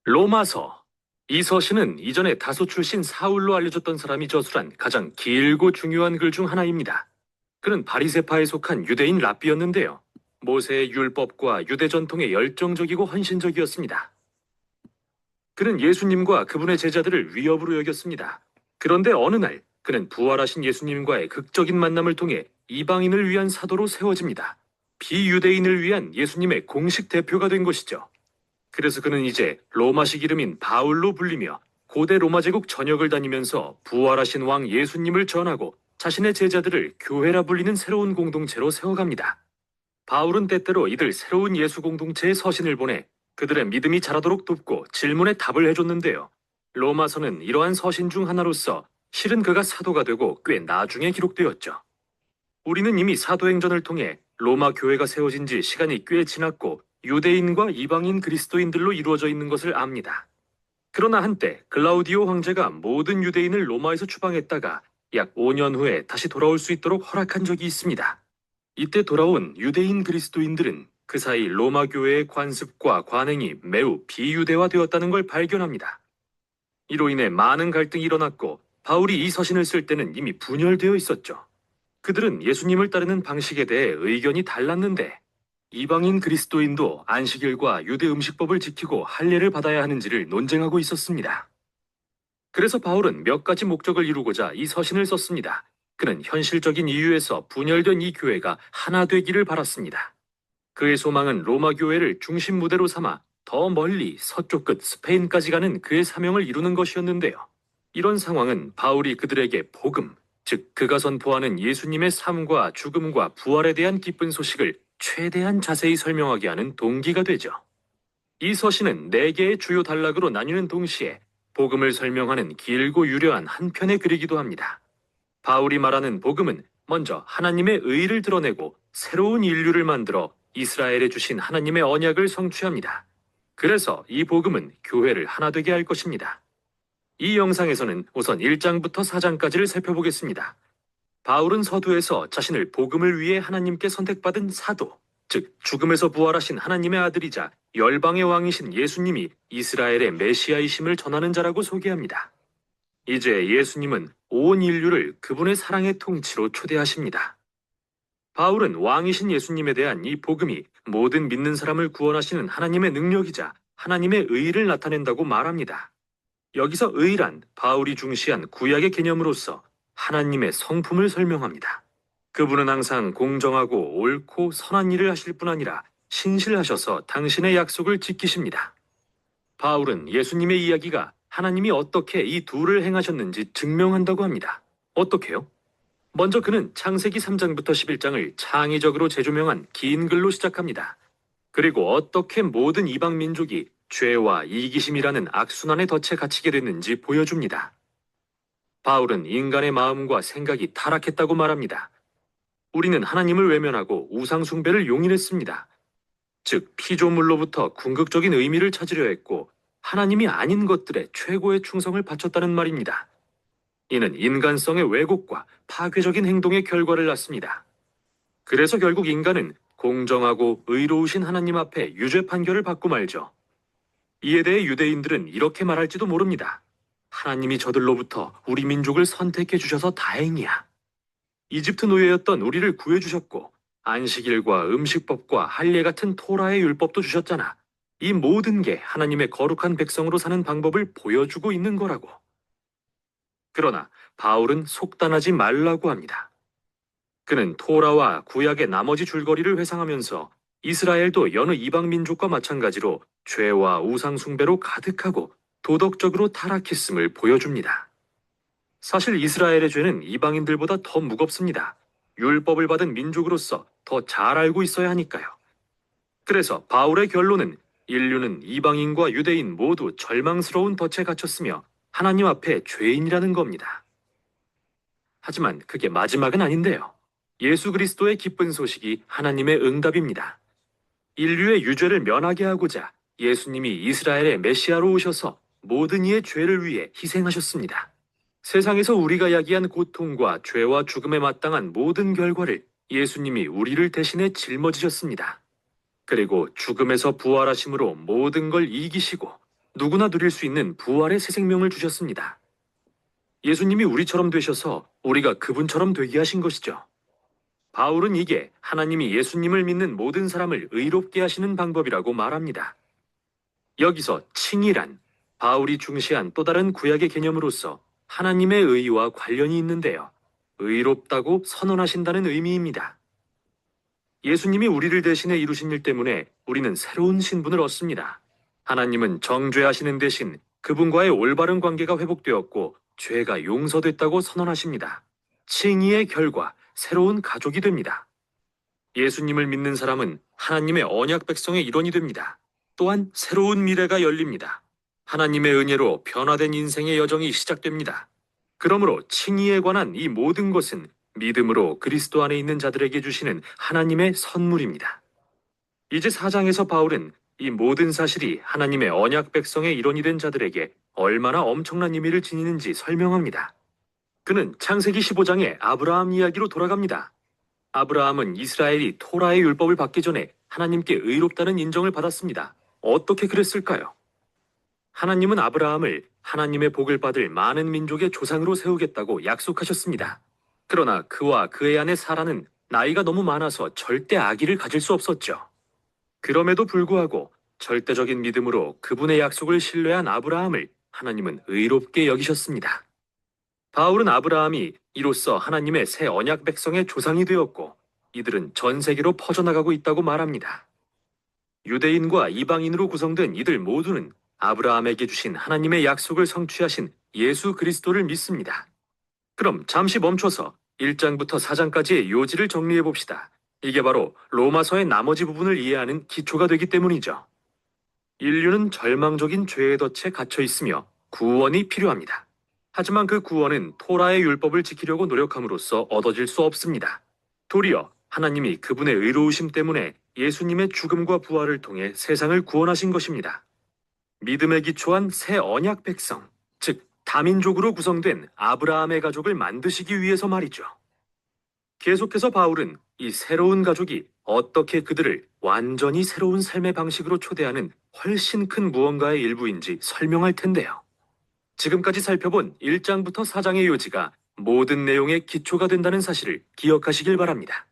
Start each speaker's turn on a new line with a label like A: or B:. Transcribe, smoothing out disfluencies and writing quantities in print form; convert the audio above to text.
A: 로마서. 이 서신은 이전에 다소 출신 사울로 알려졌던 사람이 저술한 가장 길고 중요한 글 중 하나입니다. 그는 바리새파에 속한 유대인 랍비였는데요. 모세의 율법과 유대 전통에 열정적이고 헌신적이었습니다. 그는 예수님과 그분의 제자들을 위협으로 여겼습니다. 그런데 어느 날 그는 부활하신 예수님과의 극적인 만남을 통해 이방인을 위한 사도로 세워집니다. 비유대인을 위한 예수님의 공식 대표가 된 것이죠. 그래서 그는 이제 로마식 이름인 바울로 불리며 고대 로마 제국 전역을 다니면서 부활하신 왕 예수님을 전하고 자신의 제자들을 교회라 불리는 새로운 공동체로 세워갑니다. 바울은 때때로 이들 새로운 예수 공동체에 서신을 보내 그들의 믿음이 자라도록 돕고 질문에 답을 해줬는데요. 로마서는 이러한 서신 중 하나로서 실은 그가 사도가 되고 꽤 나중에 기록되었죠. 우리는 이미 사도행전을 통해 로마 교회가 세워진 지 시간이 꽤 지났고 유대인과 이방인 그리스도인들로 이루어져 있는 것을 압니다. 그러나 한때 글라우디오 황제가 모든 유대인을 로마에서 추방했다가 약 5년 후에 다시 돌아올 수 있도록 허락한 적이 있습니다. 이때 돌아온 유대인 그리스도인들은 그 사이 로마 교회의 관습과 관행이 매우 비유대화되었다는 걸 발견합니다. 이로 인해 많은 갈등이 일어났고 바울이 이 서신을 쓸 때는 이미 분열되어 있었죠. 그들은 예수님을 따르는 방식에 대해 의견이 달랐는데 이방인 그리스도인도 안식일과 유대 음식법을 지키고 할례를 받아야 하는지를 논쟁하고 있었습니다. 그래서 바울은 몇 가지 목적을 이루고자 이 서신을 썼습니다. 그는 현실적인 이유에서 분열된 이 교회가 하나 되기를 바랐습니다. 그의 소망은 로마 교회를 중심 무대로 삼아 더 멀리 서쪽 끝 스페인까지 가는 그의 사명을 이루는 것이었는데요. 이런 상황은 바울이 그들에게 복음, 즉 그가 선포하는 예수님의 삶과 죽음과 부활에 대한 기쁜 소식을 최대한 자세히 설명하게 하는 동기가 되죠. 이 서신은 4개의 주요 단락으로 나뉘는 동시에 복음을 설명하는 길고 유려한 한 편의 글이기도 합니다. 바울이 말하는 복음은 먼저 하나님의 의를 드러내고 새로운 인류를 만들어 이스라엘에 주신 하나님의 언약을 성취합니다. 그래서 이 복음은 교회를 하나 되게 할 것입니다. 이 영상에서는 우선 1장부터 4장까지를 살펴보겠습니다. 바울은 서두에서 자신을 복음을 위해 하나님께 선택받은 사도, 즉 죽음에서 부활하신 하나님의 아들이자 열방의 왕이신 예수님이 이스라엘의 메시아이심을 전하는 자라고 소개합니다. 이제 예수님은 온 인류를 그분의 사랑의 통치로 초대하십니다. 바울은 왕이신 예수님에 대한 이 복음이 모든 믿는 사람을 구원하시는 하나님의 능력이자 하나님의 의를 나타낸다고 말합니다. 여기서 의란 바울이 중시한 구약의 개념으로서 하나님의 성품을 설명합니다. 그분은 항상 공정하고 옳고 선한 일을 하실 뿐 아니라 신실하셔서 당신의 약속을 지키십니다. 바울은 예수님의 이야기가 하나님이 어떻게 이 둘을 행하셨는지 증명한다고 합니다. 어떻게요? 먼저 그는 창세기 3장부터 11장을 창의적으로 재조명한 긴 글로 시작합니다. 그리고 어떻게 모든 이방 민족이 죄와 이기심이라는 악순환의 덫에 갇히게 됐는지 보여줍니다. 바울은 인간의 마음과 생각이 타락했다고 말합니다. 우리는 하나님을 외면하고 우상 숭배를 용인했습니다. 즉 피조물로부터 궁극적인 의미를 찾으려 했고 하나님이 아닌 것들에 최고의 충성을 바쳤다는 말입니다. 이는 인간성의 왜곡과 파괴적인 행동의 결과를 낳습니다. 그래서 결국 인간은 공정하고 의로우신 하나님 앞에 유죄 판결을 받고 말죠. 이에 대해 유대인들은 이렇게 말할지도 모릅니다. 하나님이 저들로부터 우리 민족을 선택해 주셔서 다행이야. 이집트 노예였던 우리를 구해주셨고 안식일과 음식법과 할례 같은 토라의 율법도 주셨잖아. 이 모든 게 하나님의 거룩한 백성으로 사는 방법을 보여주고 있는 거라고. 그러나 바울은 속단하지 말라고 합니다. 그는 토라와 구약의 나머지 줄거리를 회상하면서 이스라엘도 여느 이방 민족과 마찬가지로 죄와 우상 숭배로 가득하고 도덕적으로 타락했음을 보여줍니다. 사실 이스라엘의 죄는 이방인들보다 더 무겁습니다. 율법을 받은 민족으로서 더 잘 알고 있어야 하니까요. 그래서 바울의 결론은 인류는 이방인과 유대인 모두 절망스러운 덫에 갇혔으며 하나님 앞에 죄인이라는 겁니다. 하지만 그게 마지막은 아닌데요. 예수 그리스도의 기쁜 소식이 하나님의 응답입니다. 인류의 유죄를 면하게 하고자 예수님이 이스라엘의 메시아로 오셔서 모든 이의 죄를 위해 희생하셨습니다. 세상에서 우리가 야기한 고통과 죄와 죽음에 마땅한 모든 결과를 예수님이 우리를 대신해 짊어지셨습니다. 그리고 죽음에서 부활하심으로 모든 걸 이기시고 누구나 누릴 수 있는 부활의 새 생명을 주셨습니다. 예수님이 우리처럼 되셔서 우리가 그분처럼 되게 하신 것이죠. 바울은 이게 하나님이 예수님을 믿는 모든 사람을 의롭게 하시는 방법이라고 말합니다. 여기서 칭의란 바울이 중시한 또 다른 구약의 개념으로서 하나님의 의와 관련이 있는데요. 의롭다고 선언하신다는 의미입니다. 예수님이 우리를 대신해 이루신 일 때문에 우리는 새로운 신분을 얻습니다. 하나님은 정죄하시는 대신 그분과의 올바른 관계가 회복되었고 죄가 용서됐다고 선언하십니다. 칭의의 결과 새로운 가족이 됩니다. 예수님을 믿는 사람은 하나님의 언약 백성의 일원이 됩니다. 또한 새로운 미래가 열립니다. 하나님의 은혜로 변화된 인생의 여정이 시작됩니다. 그러므로 칭의에 관한 이 모든 것은 믿음으로 그리스도 안에 있는 자들에게 주시는 하나님의 선물입니다. 이제 4장에서 바울은 이 모든 사실이 하나님의 언약 백성의 일원이 된 자들에게 얼마나 엄청난 의미를 지니는지 설명합니다. 그는 창세기 15장의 아브라함 이야기로 돌아갑니다. 아브라함은 이스라엘이 토라의 율법을 받기 전에 하나님께 의롭다는 인정을 받았습니다. 어떻게 그랬을까요? 하나님은 아브라함을 하나님의 복을 받을 많은 민족의 조상으로 세우겠다고 약속하셨습니다. 그러나 그와 그의 아내 사라는 나이가 너무 많아서 절대 아기를 가질 수 없었죠. 그럼에도 불구하고 절대적인 믿음으로 그분의 약속을 신뢰한 아브라함을 하나님은 의롭게 여기셨습니다. 바울은 아브라함이 이로써 하나님의 새 언약 백성의 조상이 되었고 이들은 전 세계로 퍼져나가고 있다고 말합니다. 유대인과 이방인으로 구성된 이들 모두는 아브라함에게 주신 하나님의 약속을 성취하신 예수 그리스도를 믿습니다. 그럼 잠시 멈춰서 1장부터 4장까지의 요지를 정리해 봅시다. 이게 바로 로마서의 나머지 부분을 이해하는 기초가 되기 때문이죠. 인류는 절망적인 죄의 덫에 갇혀 있으며 구원이 필요합니다. 하지만 그 구원은 토라의 율법을 지키려고 노력함으로써 얻어질 수 없습니다. 도리어 하나님이 그분의 의로우심 때문에 예수님의 죽음과 부활을 통해 세상을 구원하신 것입니다. 믿음에 기초한 새 언약 백성, 즉 다민족으로 구성된 아브라함의 가족을 만드시기 위해서 말이죠. 계속해서 바울은 이 새로운 가족이 어떻게 그들을 완전히 새로운 삶의 방식으로 초대하는 훨씬 큰 무언가의 일부인지 설명할 텐데요. 지금까지 살펴본 1장부터 4장의 요지가 모든 내용의 기초가 된다는 사실을 기억하시길 바랍니다.